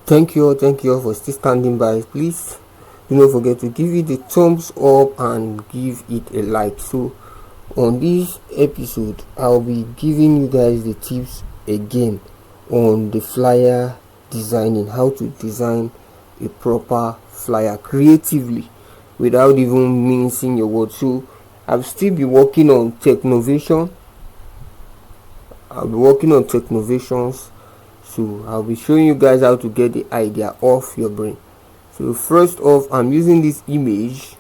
Thank you all for still standing by. Please do not forget to give it a thumbs up and give it a like. So on this episode, I'll be giving you guys the tips again on the flyer designing, how to design a proper flyer creatively without even mincing your words. So I'll still be working on technovation. So I'll be showing you guys how to get the idea off your brain. So first off, I'm using this image.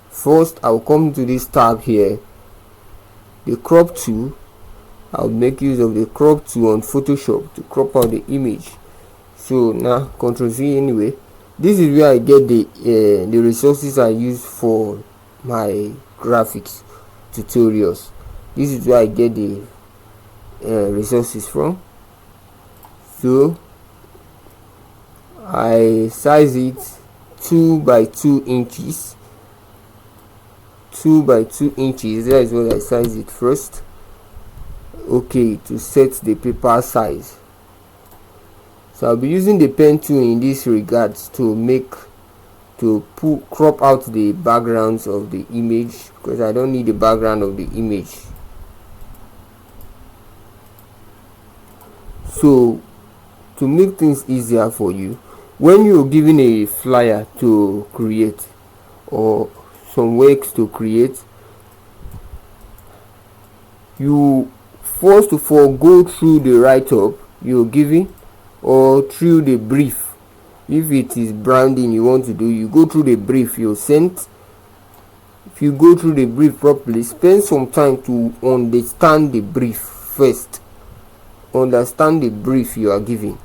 First, I'll come to this tab here, the crop tool. I'll make use of the crop tool on Photoshop to crop out the image. So now Ctrl Z. Anyway, this is where I get the resources I use for my graphics tutorials. This is where I get the resources from. So I size it 2 by 2 inches. 2 by 2 inches. That is what I size it first. Okay, to set the paper size. So I'll be using the pen tool in this regards to crop out the backgrounds of the image, because I don't need the background of the image. So to make things easier for you, when you're given a flyer to create or some works to create, you first of all go through the write-up you're giving or through the brief. If it is branding you want to do, you go through the brief you're sent. If you go through the brief properly, spend some time to understand the brief first. Understand the brief you are giving.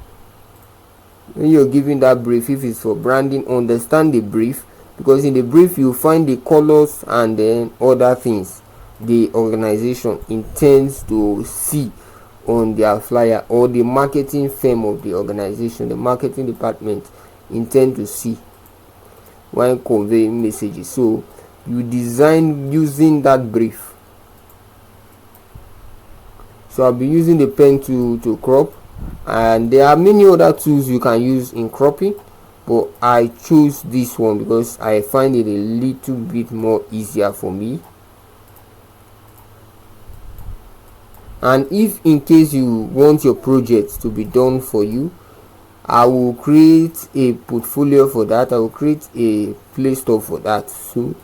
When you're giving that brief, if it's for branding, understand the brief, because in the brief you find the colors and then other things the organization intends to see on their flyer, or the marketing firm of the organization, the marketing department intend to see when conveying messages. So you design using that brief. So I'll be using the pen to crop, and there are many other tools you can use in cropping, but I choose this one because I find it a little bit more easier for me. And if in case you want your project to be done for you, I will create a portfolio for that. I will create a Play Store for that. So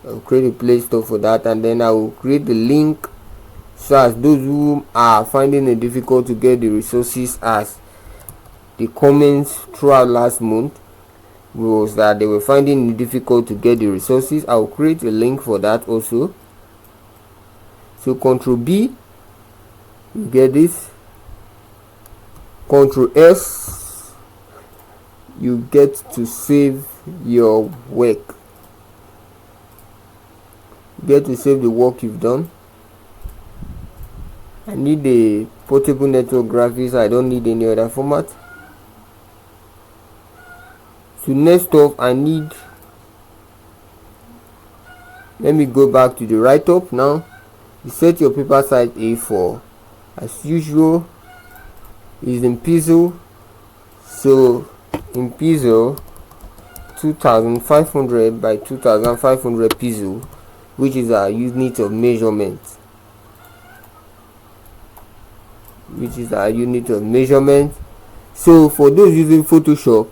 I'll create a Play Store for that, and then I will create the link, so as those who are finding it difficult to get the resources, as the comments throughout last month was that they were finding it difficult to get the resources, I will create a link for that also. So Ctrl B, you get this. Ctrl S, you get to save your work. You get to save the work you've done. I need the portable network graphics. I don't need any other format. So next off, let me go back to the write-up now. You set your paper size A4 as usual. Is in pixel. So in pixel, 2500 by 2500 pixel, which is our unit of measurement. So for those using Photoshop,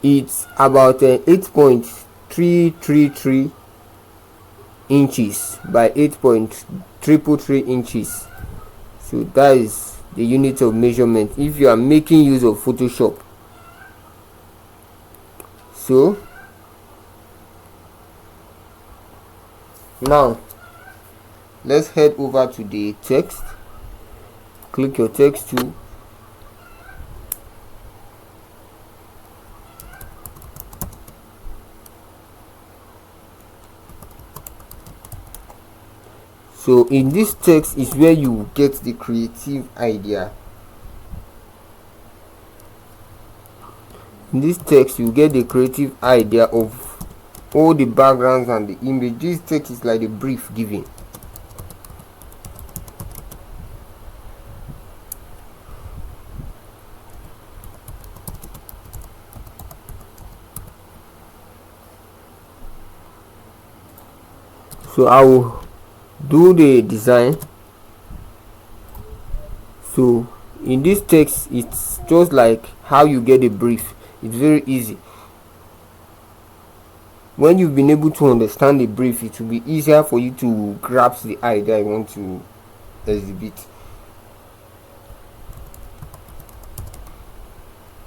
it's about 8.333 inches by 8.333 inches. So that is the unit of measurement if you are making use of Photoshop. So now let's head over to the text. Click your text tool. So in this text is where you get the creative idea. In this text you get the creative idea of all the backgrounds and the image. This text is like the brief given. So I will do the design. So in this text, it's just like how you get a brief. It's very easy. When you've been able to understand the brief, it will be easier for you to grasp the idea you want to exhibit.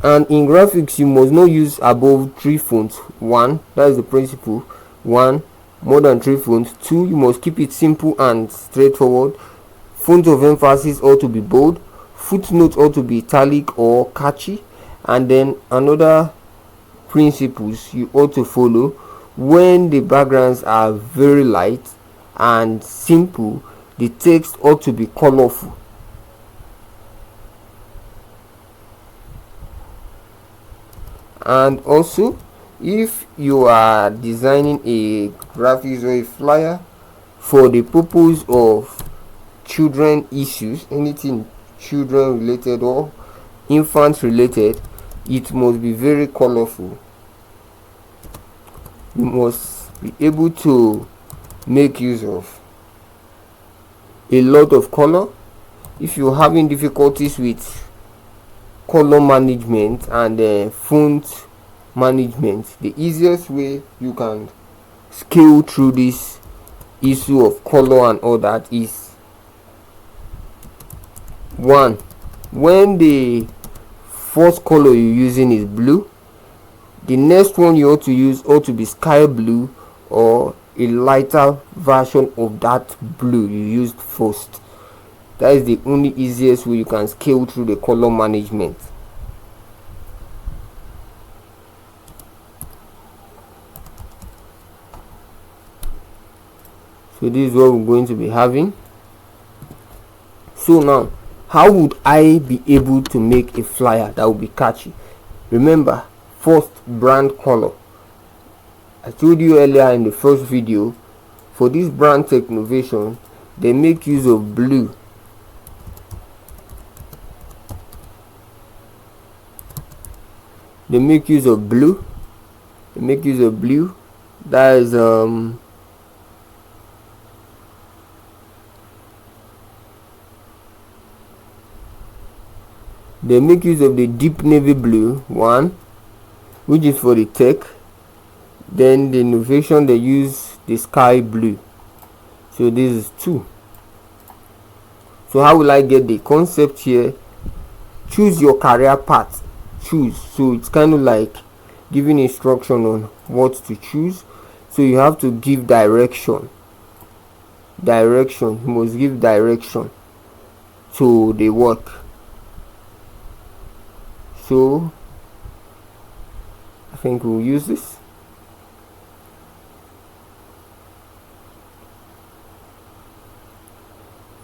And in graphics, you must not use above 3 fonts. 1, that is the principle. 1, more than 3 fonts. 2, you must keep it simple and straightforward. Font of emphasis ought to be bold. Footnotes ought to be italic or catchy. And then another principles you ought to follow: when the backgrounds are very light and simple, the text ought to be colorful. And also, if you are designing a graphics or a flyer for the purpose of children issues, anything children related or infants related, it must be very colorful. You must be able to make use of a lot of color. If you're having difficulties with color management and font management, the easiest way you can scale through this issue of color and all that is: 1, when the first color you're using is blue, the next one you ought to use ought to be sky blue or a lighter version of that blue you used first. That is the only easiest way you can scale through the color management. So this is what we're going to be having. So now, how would I be able to make a flyer that will be catchy? Remember, first, brand color. I told you earlier in the first video, for this brand Technovation, they make use of blue. They make use of blue. That is they make use of the deep navy blue one, which is for the tech. Then the innovation, they use the sky blue. So this is 2. So how will I get the concept here? Choose your career path. Choose. So it's kind of like giving instruction on what to choose. So you have to give direction. You must give direction to the work. So I think we'll use this.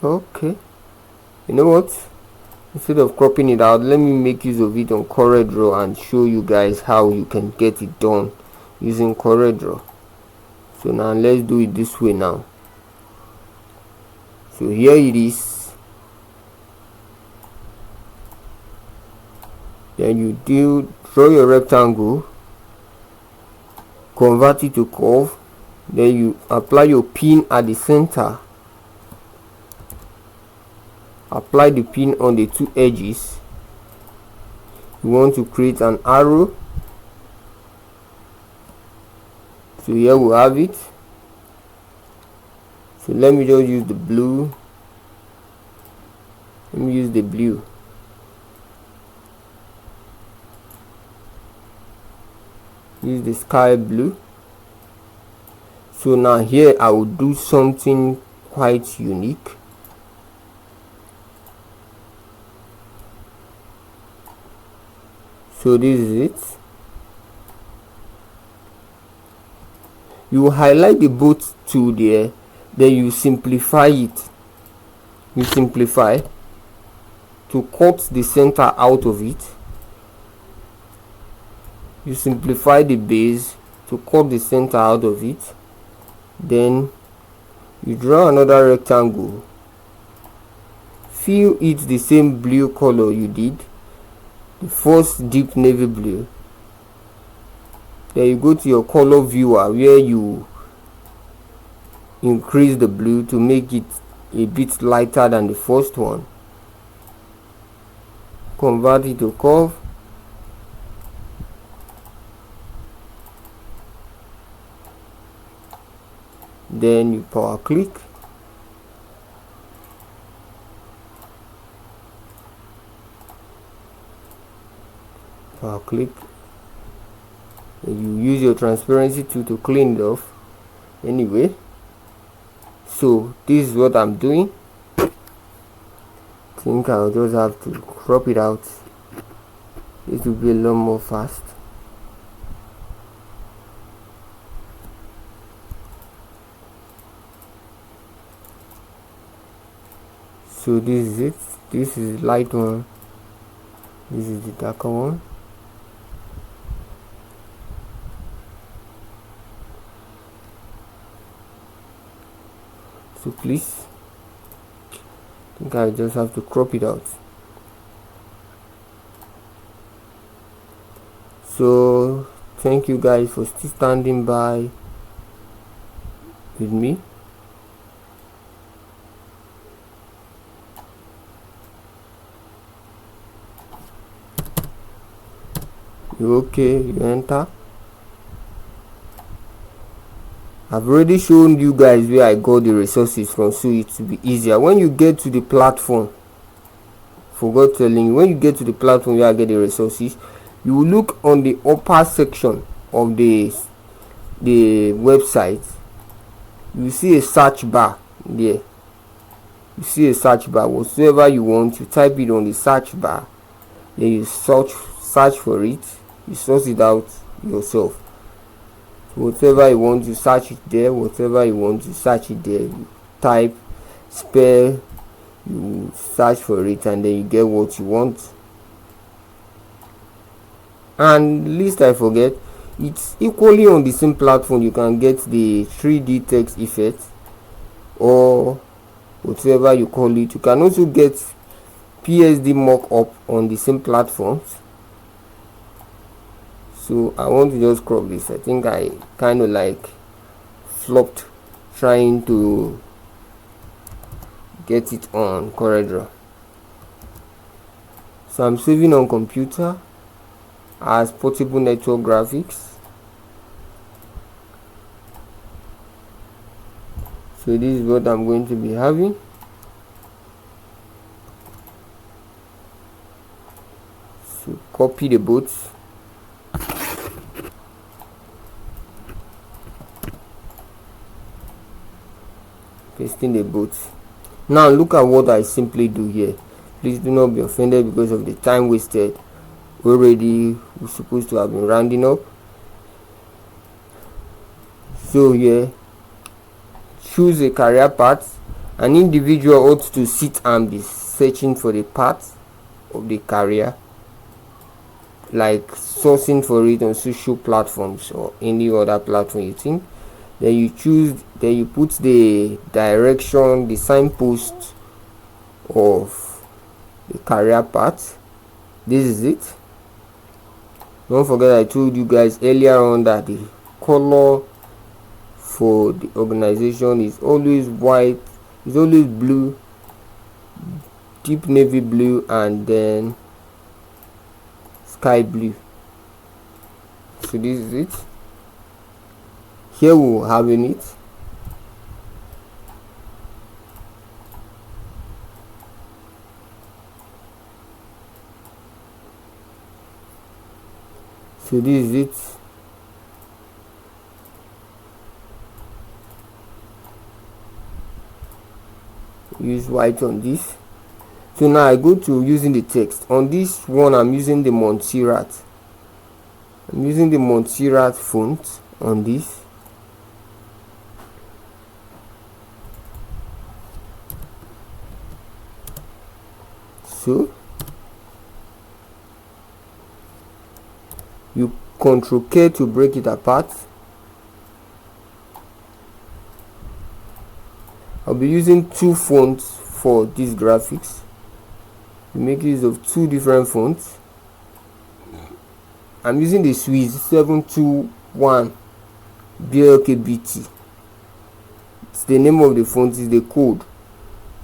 Okay, you know what, instead of cropping it out, let me make use of it on Corel and show you guys how you can get it done using Corel. So now let's do it this way now. So here it is. Then you draw your rectangle, convert it to curve, then you apply your pin at the center. Apply the pin on the 2 edges. You want to create an arrow. So here we have it. So let me just use the blue. Use the sky blue. So now here I will do something quite unique. So this is it. You highlight the both to there, then you simplify it. You simplify to cut the center out of it. You simplify the base to cut the center out of it. Then you draw another rectangle. Fill it the same blue color you did, the first deep navy blue. Then you go to your color viewer where you increase the blue to make it a bit lighter than the first one. Convert it to curve. Then you power click. Power click. You use your transparency tool to clean it off. Anyway, so this is what I'm doing. I think I'll just have to crop it out. It will be a lot more fast. So this is it. This is the light one. This is the darker one. So please, I think I just have to crop it out. So thank you guys for still standing by with me. You okay? You enter. I've already shown you guys where I got the resources from, so it will be easier when you get to the platform. Forgot telling you, when you get to the platform where I get the resources, you will look on the upper section of the website. You see a search bar there. You see a search bar. Whatever you want, you type it on the search bar. Then you search for it. You source it out yourself. Whatever you want, you search it there. Whatever you want, you search it there. You type, spell, you search for it, and then you get what you want. And least I forget, it's equally on the same platform. You can get the 3D text effect or whatever you call it. You can also get PSD mock-up on the same platforms. So I want to just crop this. I think I kind of like flopped trying to get it on CorelDRAW. So I'm saving on computer as portable network graphics. So this is what I'm going to be having. So copy the boats. Pasting the boats. Now look at what I simply do here. Please do not be offended because of the time wasted. Already we're supposed to have been rounding up. So here, choose a career path. An individual ought to sit and be searching for the path of the career, like sourcing for it on social platforms or any other platform you think. Then you choose, then you put the direction, the signpost of the career path. This is it. Don't forget I told you guys earlier on that the color for the organization is always white, is always blue, deep navy blue, and then sky blue. So this is it. Here we're having it. So this is it. Use white on this. So now I go to using the text. On this one I'm using the Montserrat. I'm using the Montserrat font on this. So you Control K to break it apart. I'll be using two fonts for these graphics. We make use of two different fonts. I'm using the Swiss 721 BLKBT. it's the name of the font, is the code.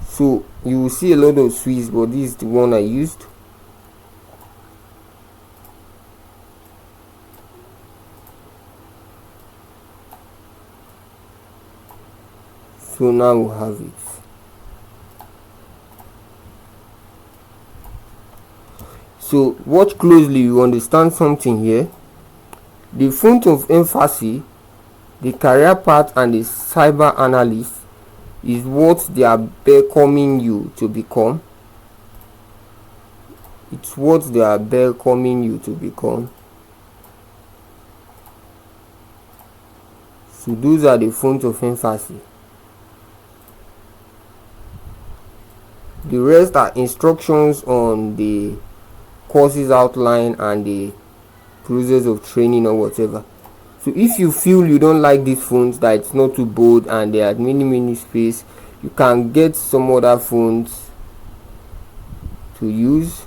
So you will see a lot of suites, but this is the one I used. So now we have it. So watch closely, you understand something here. The font of emphasis, the career path, and the cyber analyst is what they are becoming you to become. It's what they are becoming you to become. So those are the fonts of emphasis. The rest are instructions on the courses outline and the process of training or whatever. So if you feel you don't like these fonts, that it's not too bold and they are many space, you can get some other fonts to use.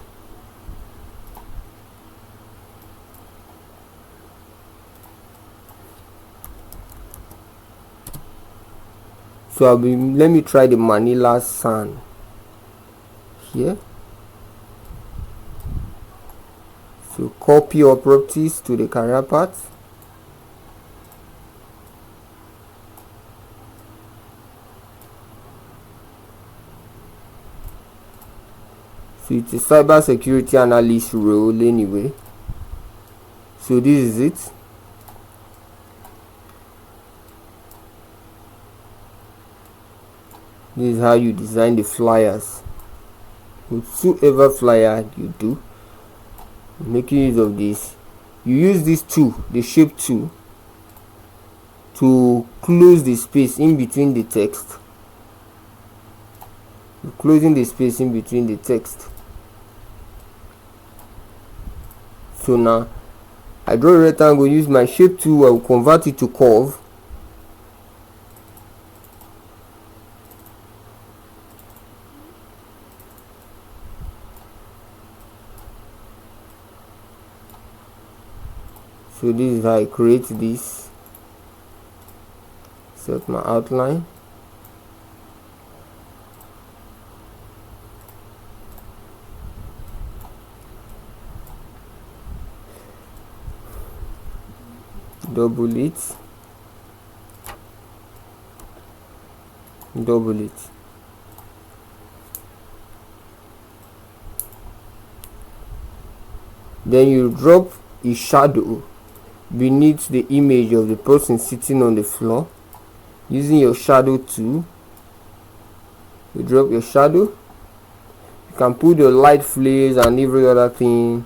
So let me try the Manila Sun here. So copy your properties to the career path. So it's a cyber security analyst role anyway. So this is it. This is how you design the flyers. Whatsoever flyer you do, making use of this, you use this tool, the shape tool, to close the space in between the text. You're closing the space in between the text. So now I draw a rectangle, use my shape tool, I will convert it to curve. So this is how I create this. Set my outline. Double it. Double it. Then you drop a shadow beneath the image of the person sitting on the floor using your shadow tool. You drop your shadow. You can put your light flares and every other thing,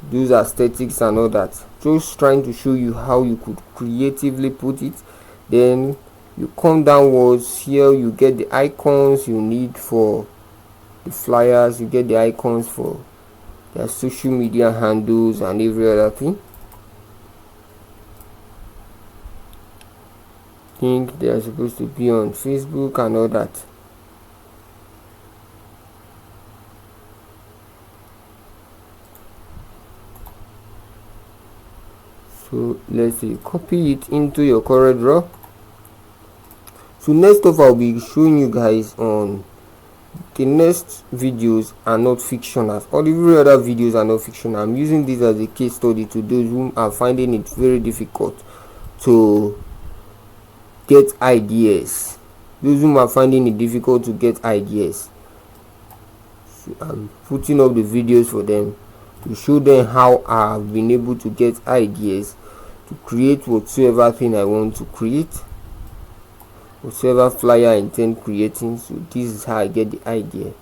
those aesthetics and all that. Just trying to show you how you could creatively put it. Then you come downwards here, you get the icons you need for the flyers, you get the icons for their social media handles and every other thing. I think they are supposed to be on Facebook and all that. So let's say copy it into your Corel Draw. So next off, I'll be showing you guys on the next videos are not fictional. All every other videos are not fictional. I'm using this as a case study to those who are finding it very difficult to get ideas. Those who are finding it difficult to get ideas. So I'm putting up the videos for them to show them how I've been able to get ideas to create whatsoever thing I want to create, whatsoever flyer I intend creating. So this is how I get the idea.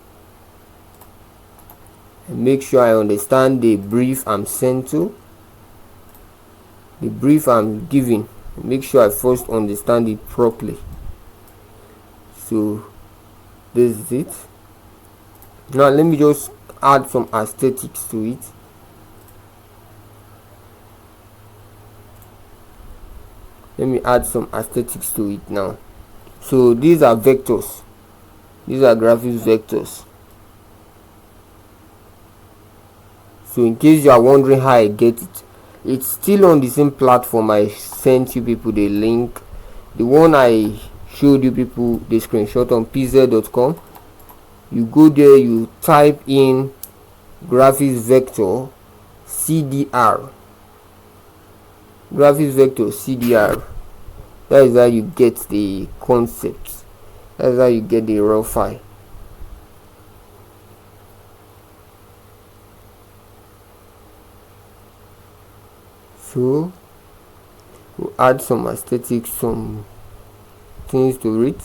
And make sure I understand the brief I'm sent to, the brief I'm giving. Make sure I first understand it properly. So this is it. Now let me just add some aesthetics to it. Let me add some aesthetics to it now. So these are vectors. These are graphics vectors. So in case you are wondering how I get it, it's still on the same platform I sent you people the link. The one I showed you people the screenshot on pz.com. You go there, you type in graphics vector CDR. Graphics vector CDR. That is how you get the concept. That's how you get the raw file. So we'll add some aesthetics, some things to it.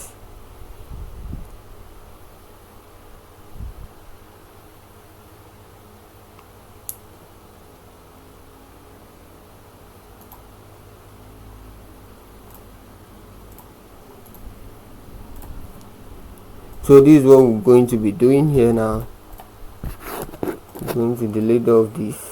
So this is what we're going to be doing here now. I'm going to delete all of this.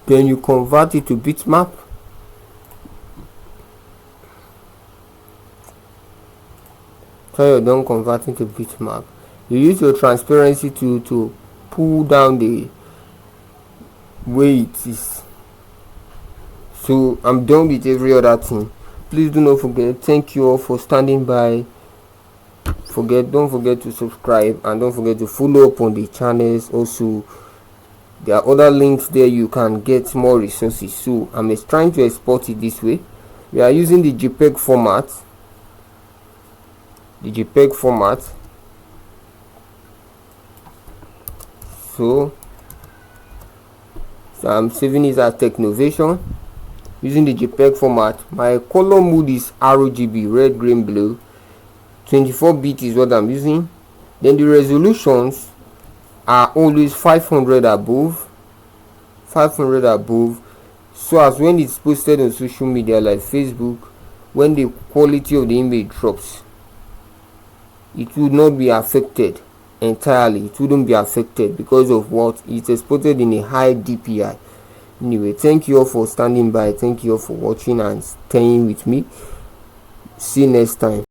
Then you convert it to bitmap. So you're done converting to bitmap. You use your transparency to pull down the way it is. So I'm done with every other thing. Please do not forget. Thank you all for standing by. Don't forget to subscribe, and don't forget to follow up on the channels. Also, there are other links there, you can get more resources. So I'm trying to export it this way. We are using the JPEG format. So I'm saving it as Technovation using the JPEG format. My color mode is RGB, red, green, blue. 24-bit is what I'm using. Then the resolutions are always 500 above, so as when it's posted on social media like Facebook, when the quality of the image drops, it will not be affected entirely. It wouldn't be affected because of what it's exported in a high DPI. Anyway, thank you all for standing by. Thank you all for watching and staying with me. See you next time.